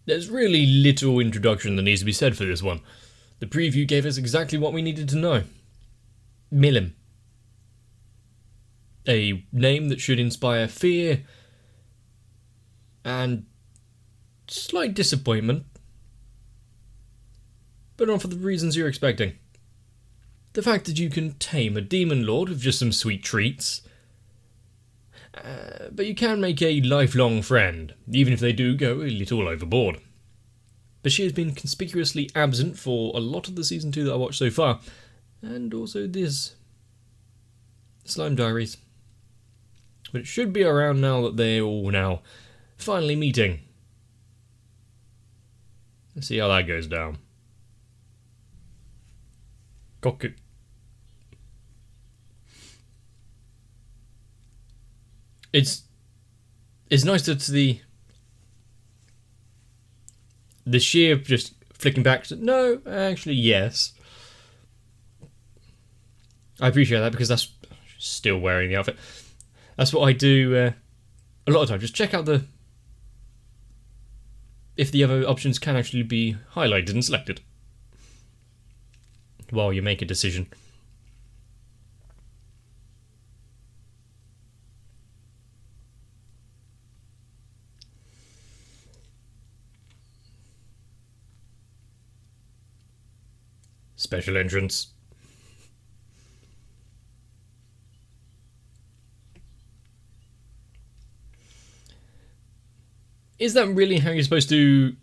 There's really little introduction that needs to be said for this one. The preview gave us exactly what we needed to know. Milim. A name that should inspire fear and slight disappointment, but not for the reasons you're expecting. The fact that you can tame a demon lord with just some sweet treats, but you can make a lifelong friend, even if they do go a little overboard. But she has been conspicuously absent for a lot of the Season 2 that I watched so far, and also this Slime Diaries. But it should be around now that they're all now finally meeting. Let's see how that goes down. Goku. It's nice that the sheer just flicking back to, no, actually yes. I appreciate that because that's still wearing the outfit. That's what I do a lot of times. Just check out if the other options can actually be highlighted and selected while you make a decision. Special entrance. Is that really how you're supposed to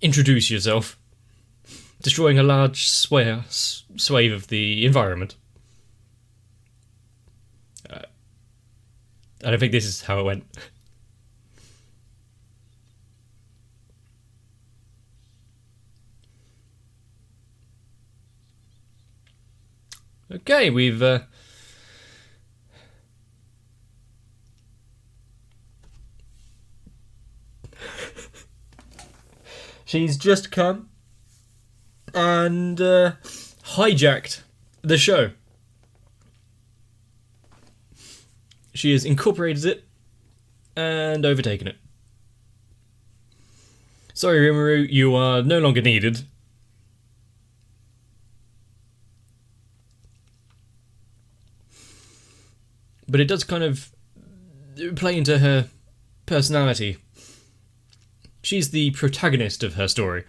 introduce yourself? Destroying a large swathe of the environment? I don't think this is how it went. Okay, we've she's just come and hijacked the show. She has incorporated it and overtaken it. Sorry, Rimuru, you are no longer needed. But it does kind of play into her personality. She's the protagonist of her story.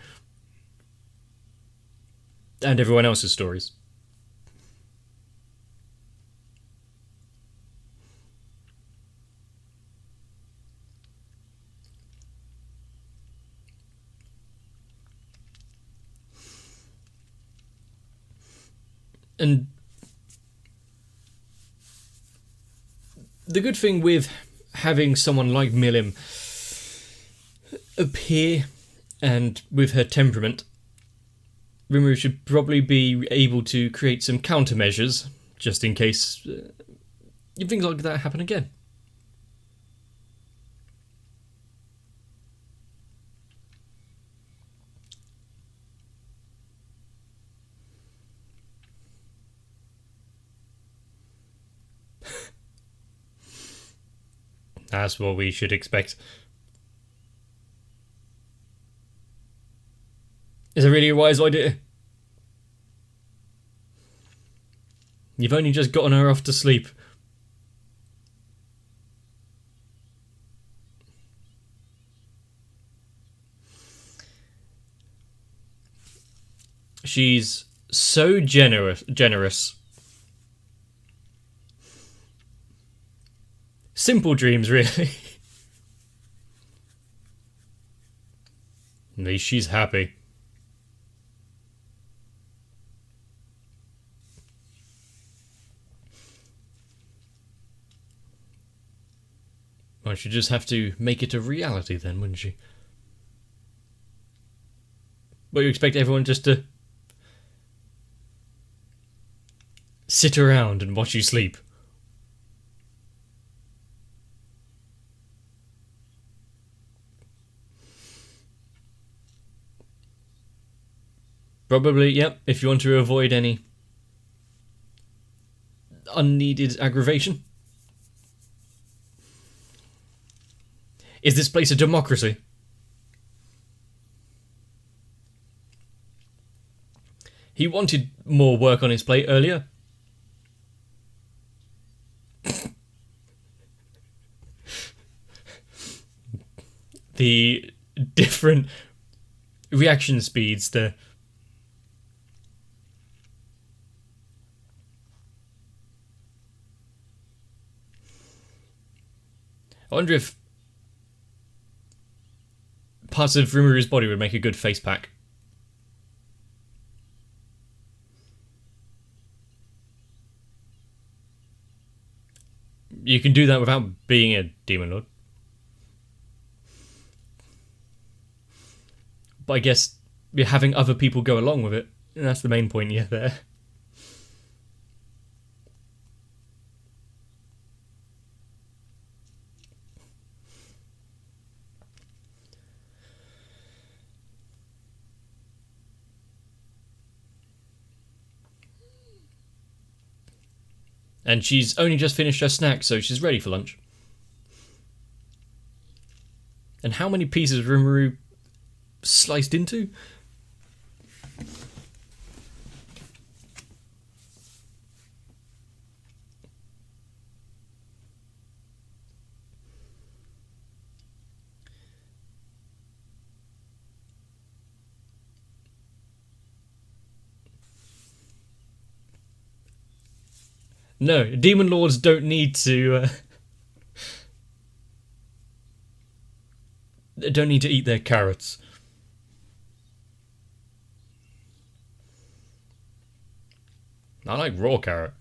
And everyone else's stories. And the good thing with having someone like Milim appear, and with her temperament, Rimuru should probably be able to create some countermeasures, just in case things like that happen again. That's what we should expect. Is it really a wise idea? You've only just gotten her off to sleep. She's so generous. Simple dreams, really. At least she's happy. Well, she'd just have to make it a reality then, wouldn't she? But you expect everyone just to sit around and watch you sleep? Probably, yep, if you want to avoid any unneeded aggravation. Is this place a democracy? He wanted more work on his plate earlier. The different reaction speeds, I wonder if parts of Rimuru's body would make a good face pack. You can do that without being a Demon Lord. But I guess you're having other people go along with it. And that's the main point, yeah, there. And she's only just finished her snack, so she's ready for lunch. And how many pieces of Rimuru sliced into? No, Demon Lords don't need to... don't need to eat their carrots. I like raw carrot.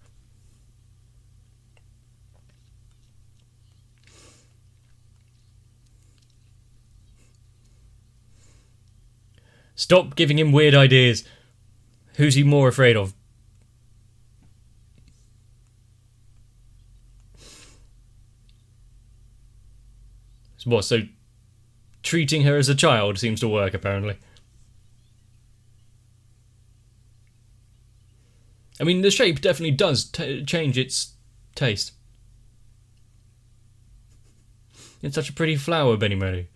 Stop giving him weird ideas. Who's he more afraid of? What, so treating her as a child seems to work, apparently. I mean, the shape definitely does change its taste. It's such a pretty flower, Benny Mary.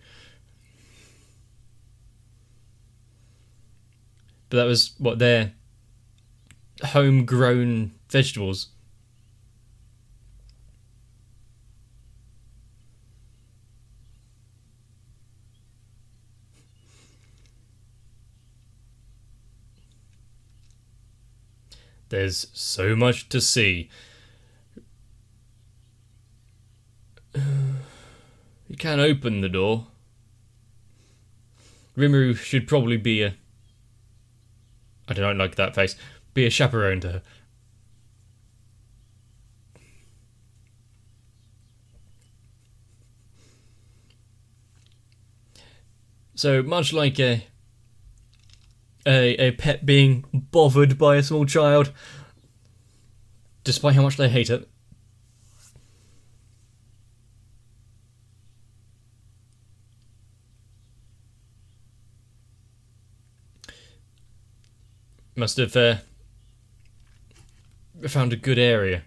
But that was, what, their homegrown vegetables. There's so much to see. You can't open the door. Rimuru should probably be a... I don't like that face. Be a chaperone to her. So, much like a pet being bothered by a small child, despite how much they hate it. Must have found a good area.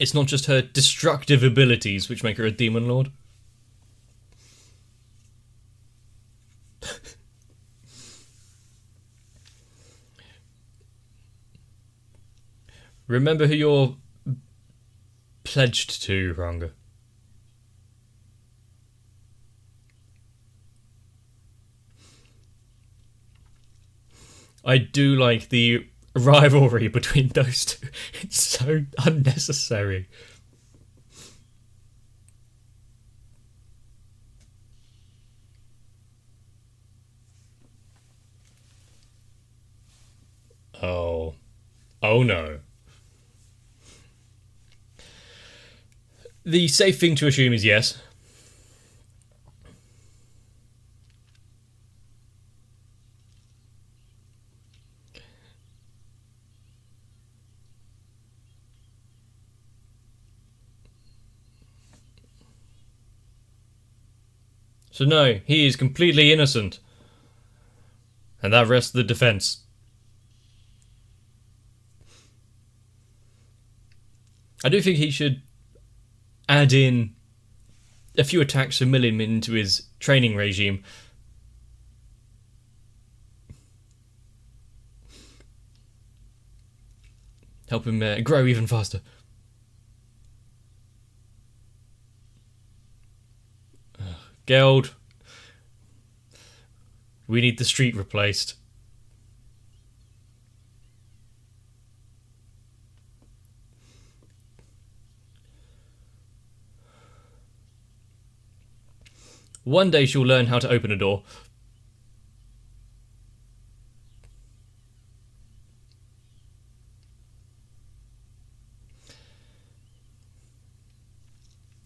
It's not just her destructive abilities which make her a Demon Lord. Remember who you're pledged to, Ranga. I do like the rivalry between those two. It's so unnecessary. Oh. Oh no. The safe thing to assume is yes. So no, he is completely innocent. And that rests the defense. I do think he should add in a few attacks to mill him into his training regime. Help him grow even faster. Geld. We need the street replaced. One day she'll learn how to open a door.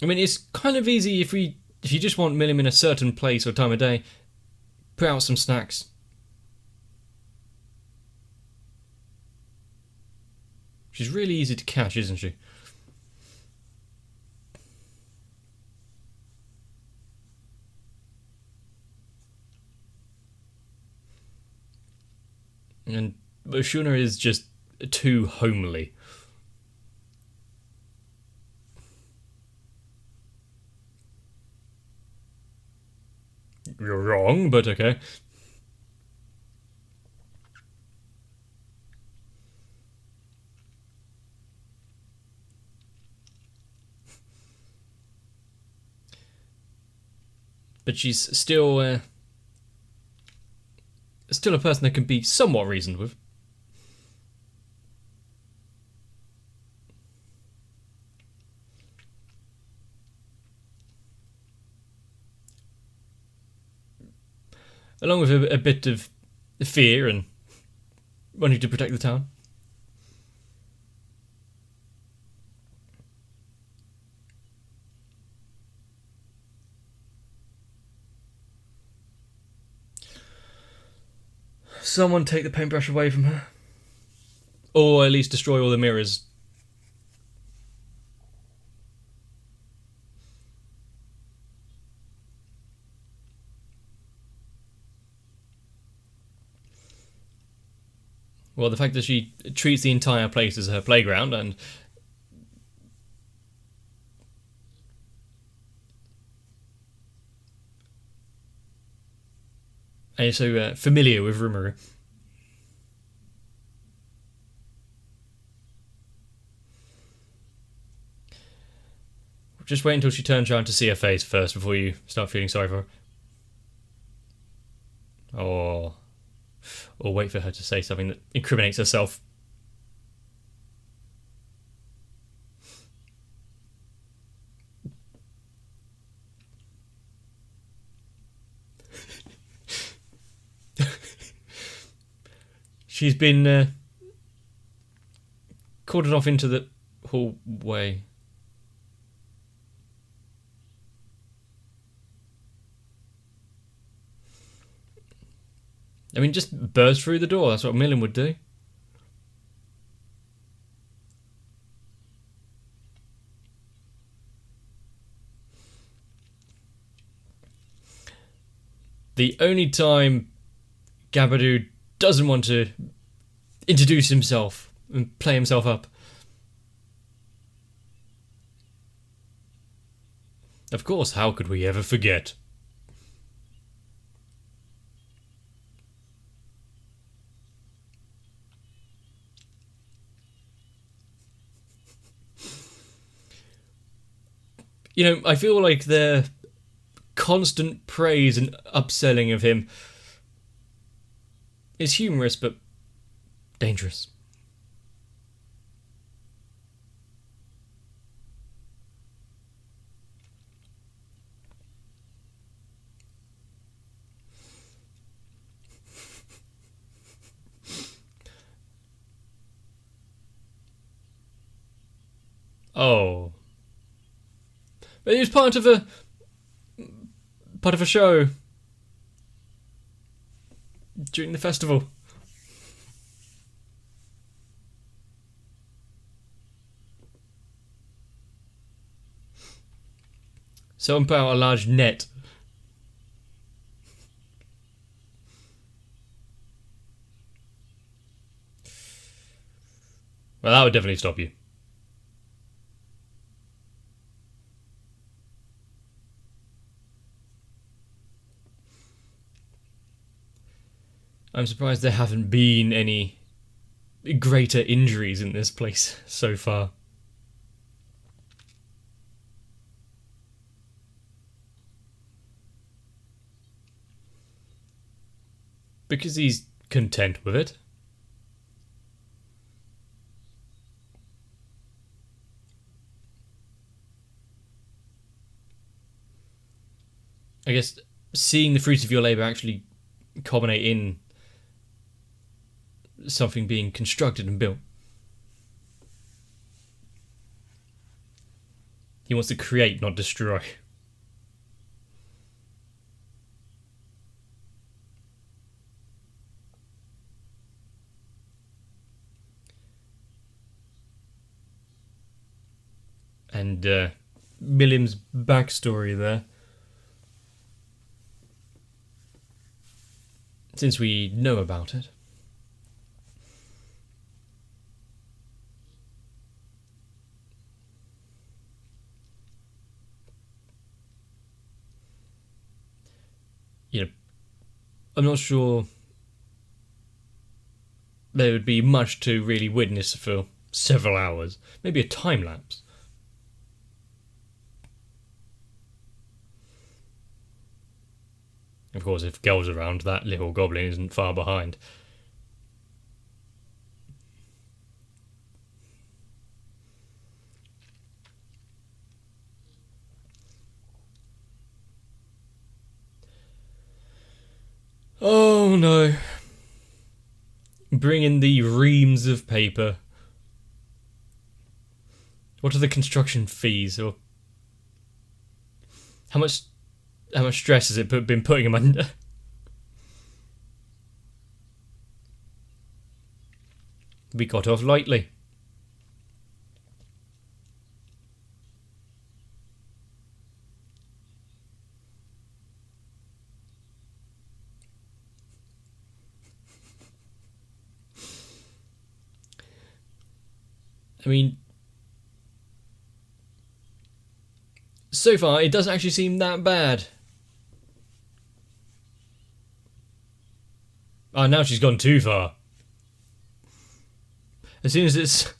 I mean, it's kind of easy if you just want mill him in a certain place or time of day. Put out some snacks. She's really easy to catch, isn't she? And Shuna is just too homely. You're wrong, but okay. But she's still a person that can be somewhat reasoned with. Along with a bit of fear and wanting to protect the town. Someone take the paintbrush away from her. Or at least destroy all the mirrors. Well, the fact that she treats the entire place as her playground and is so familiar with Rimuru. Just wait until she turns around to see her face first before you start feeling sorry for her. Or wait for her to say something that incriminates herself. She's been cordoned off into the hallway. I mean, just burst through the door. That's what Millen would do. The only time Gabadoo doesn't want to introduce himself and play himself up. Of course, how could we ever forget? You know, I feel like their constant praise and upselling of him is humorous but dangerous. Oh. But he was part of a show during the festival. Someone put out a large net. Well, that would definitely stop you. I'm surprised there haven't been any greater injuries in this place so far. Because he's content with it. I guess seeing the fruits of your labour actually culminate in something being constructed and built. He wants to create, not destroy. And Milliam's backstory there. Since we know about it. You know, I'm not sure there would be much to really witness for several hours. Maybe a time lapse. Of course, if Gel's around, that little goblin isn't far behind. Oh no. Bring in the reams of paper. What are the construction fees? Or how much stress has it been putting him under? We got off lightly. I mean, so far it doesn't actually seem that bad. Oh, now she's gone too far. As soon as it's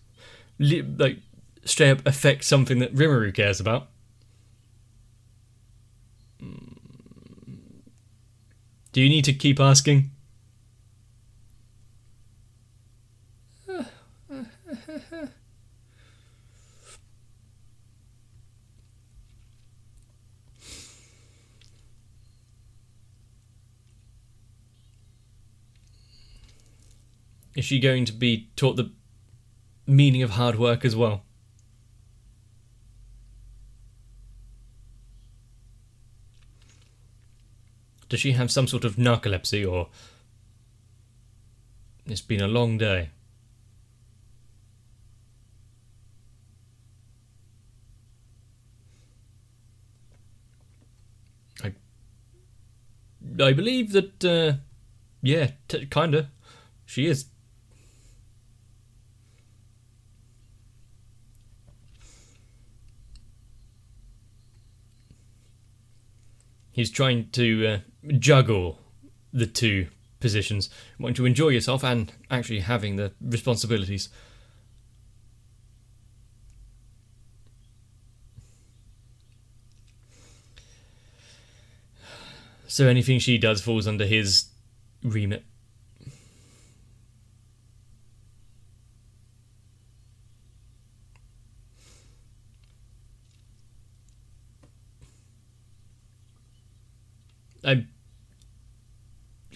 like straight up affects something that Rimuru cares about. Do you need to keep asking? Is she going to be taught the meaning of hard work as well? Does she have some sort of narcolepsy, or it's been a long day? I believe that, yeah, kinda. She is. He's trying to juggle the two positions, wanting to enjoy yourself and actually having the responsibilities. So anything she does falls under his remit.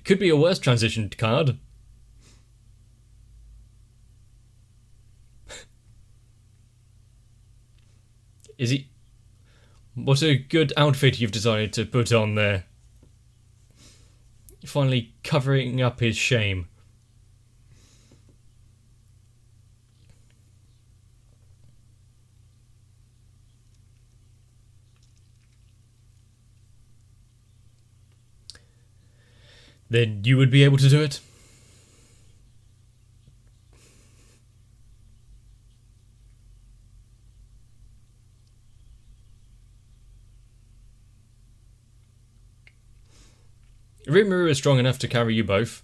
Could be a worse transition card. Is he? What a good outfit you've decided to put on there. Finally covering up his shame. Then you would be able to do it? Rimuru is strong enough to carry you both.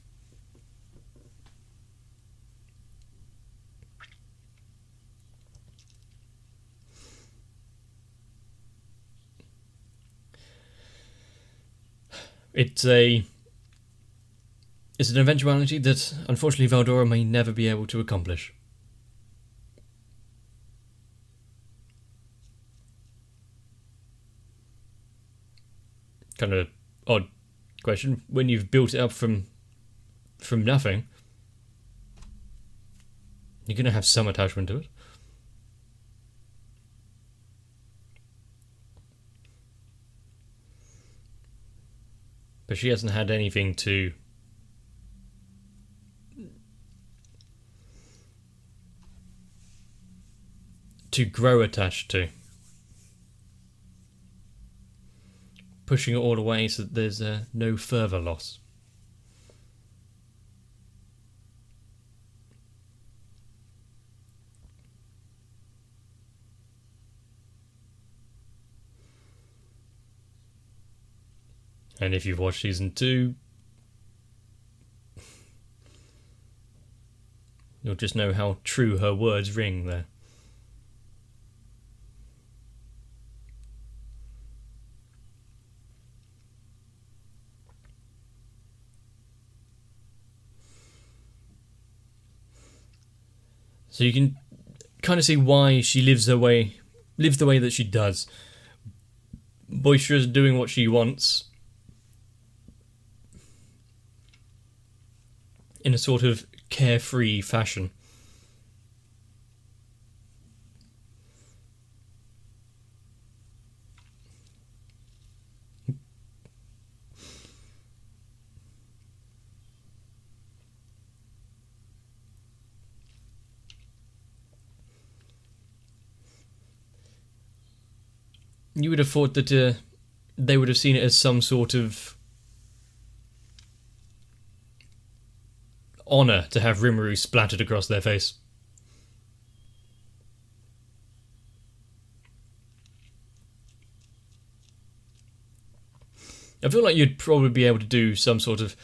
It's an eventuality that, unfortunately, Valdora may never be able to accomplish. Kind of odd question. When you've built it up from nothing, you're going to have some attachment to it. But she hasn't had anything to grow attached to. Pushing it all away so that there's no further loss. And if you've watched season 2, you'll just know how true her words ring there. So you can kind of see why she lives the way that she does. Boisterous, doing what she wants, in a sort of carefree fashion. You would have thought that they would have seen it as some sort of honour to have Rimuru splattered across their face. I feel like you'd probably be able to do some sort of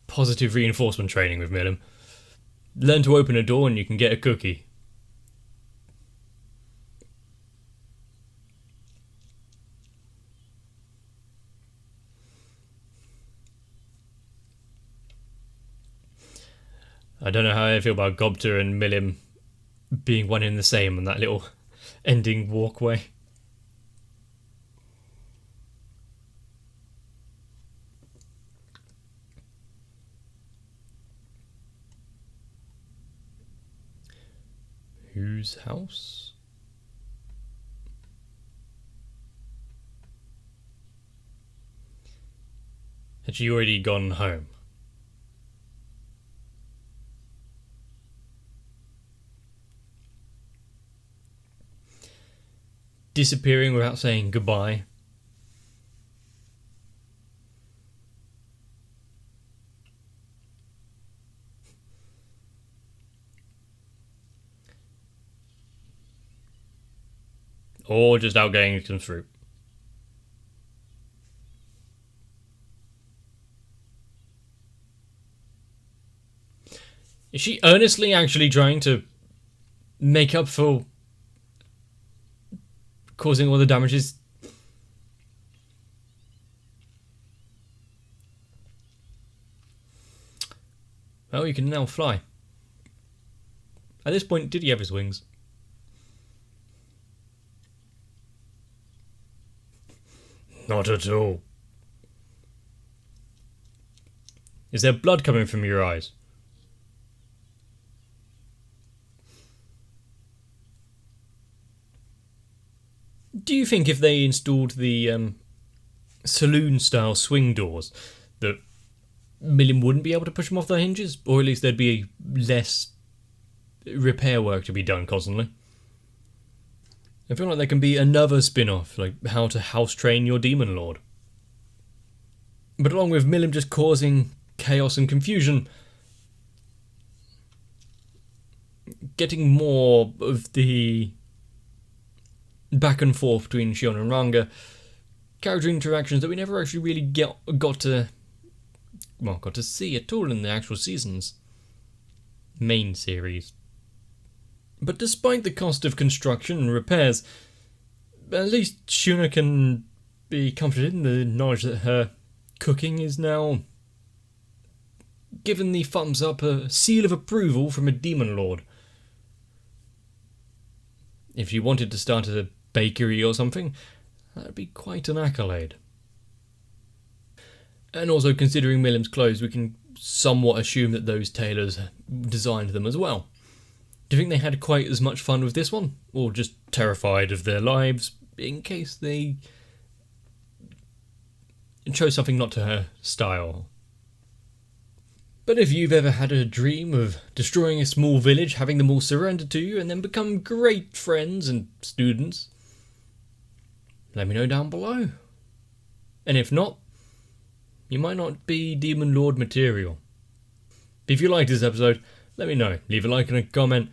positive reinforcement training with Milim. Learn to open a door and you can get a cookie. I don't know how I feel about Gobta and Milim being one and the same on that little ending walkway. Whose house? Had she already gone home? Disappearing without saying goodbye. Or just out getting some fruit. Is she earnestly actually trying to make up for causing all the damages? Well, you can now fly. At this point, did he have his wings? Not at all. Is there blood coming from your eyes? Do you think if they installed the saloon-style swing doors that Milim wouldn't be able to push them off their hinges? Or at least there'd be less repair work to be done constantly? I feel like there can be another spin-off, like how to house-train your demon lord. But along with Milim just causing chaos and confusion, getting more of the back and forth between Shion and Ranga, character interactions that we never actually really got to see at all in the actual season's main series. But despite the cost of construction and repairs, at least Shuna can be comforted in the knowledge that her cooking is now given the thumbs up, a seal of approval from a demon lord. If she wanted to start a bakery or something, that'd be quite an accolade. And also, considering Millam's clothes, we can somewhat assume that those tailors designed them as well. Do you think they had quite as much fun with this one? Or just terrified of their lives in case they chose something not to her style? But if you've ever had a dream of destroying a small village, having them all surrender to you, and then become great friends and students, let me know down below. And if not, you might not be Demon Lord material. But if you liked this episode, let me know. Leave a like and a comment.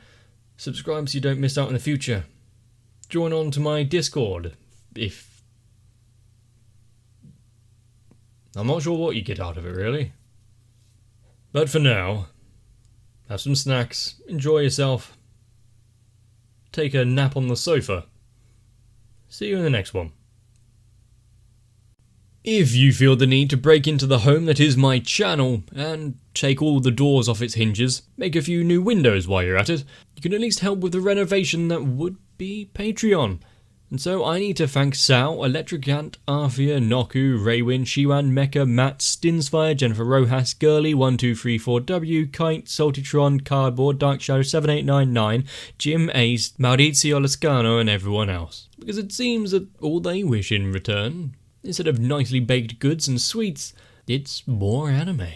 Subscribe so you don't miss out in the future. Join on to my Discord if... I'm not sure what you get out of it, really. But for now, have some snacks, enjoy yourself, take a nap on the sofa. See you in the next one. If you feel the need to break into the home that is my channel and take all the doors off its hinges, make a few new windows while you're at it, you can at least help with the renovation that would be Patreon. And so I need to thank Sal, Electric Ant, Arthea, Noku, Raywin, Shiwan, Mecha, Matt, Stinsfire, Jennifer Rojas, Girly1234W, Kite, Saltytron, Cardboard, Dark Shadow 7899, Jim, Ace, Maurizio Lascano and everyone else. Because it seems that all they wish in return, instead of nicely baked goods and sweets, it's more anime.